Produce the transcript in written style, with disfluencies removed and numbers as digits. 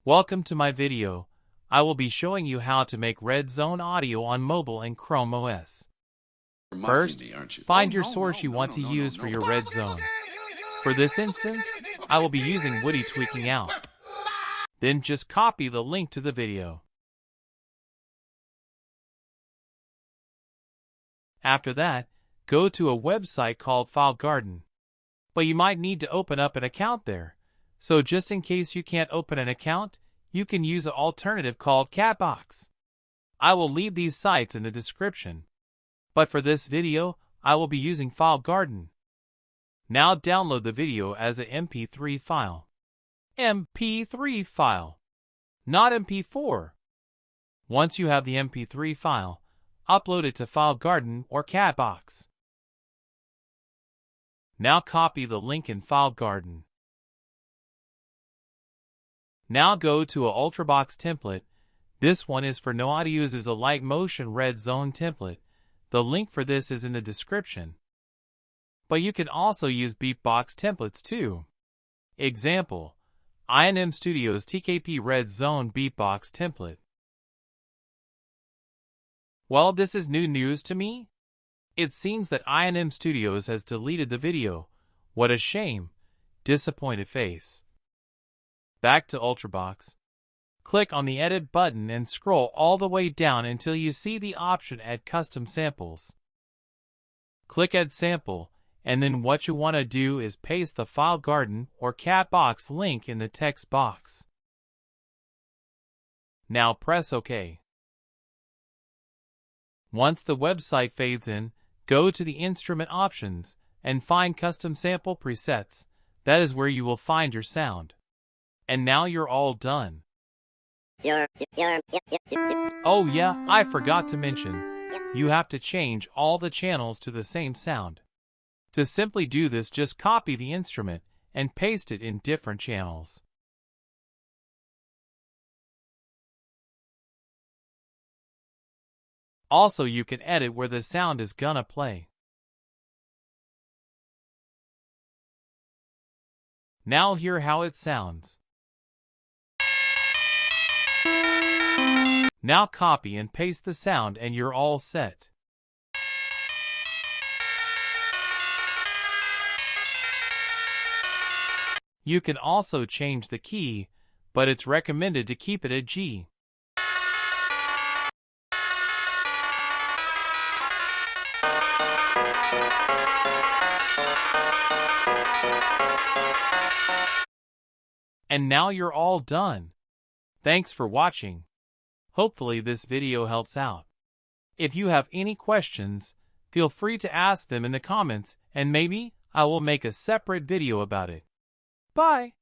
Welcome to my video. I will be showing you how to make red zone audio on mobile in ChromeOS. First, find your source you want to use for your red zone. For this instance, I will be using Woody Tweaking Out. Then just copy the link to the video. After that, go to a website called FileGarden. But you might need to open up an account there. So just in case you can't open an account, you can use an alternative called Catbox. I will leave these sites in the description. But for this video, I will be using FileGarden. Now download the video as an MP3 file. MP3 file, not MP4. Once you have the MP3 file, upload it to FileGarden or Catbox. Now copy the link in FileGarden. Now go to a ultrabox template. This one is for no audio, uses a light motion red zone template. The link for this is in the description. But you can also use beatbox templates too. Example, I&M Studios TKP Red Zone Beatbox Template. Well, this is new news to me. It seems that I&M Studios has deleted the video. What a shame. Disappointed face. Back to Ultrabox. Click on the Edit button and scroll all the way down until you see the option Add Custom Samples. Click Add Sample, and then what you want to do is paste the FileGarden or Catbox link in the text box. Now press OK. Once the website fades in, go to the Instrument options and find Custom Sample Presets. That is where you will find your sound. And now you're all done. Oh yeah, I forgot to mention, you have to change all the channels to the same sound. To simply do this, just copy the instrument and paste it in different channels. Also, you can edit where the sound is gonna play. Now hear how it sounds. Now copy and paste the sound and you're all set. You can also change the key, but it's recommended to keep it at G. And now you're all done. Thanks for watching. Hopefully this video helps out. If you have any questions, feel free to ask them in the comments and maybe I will make a separate video about it. Bye!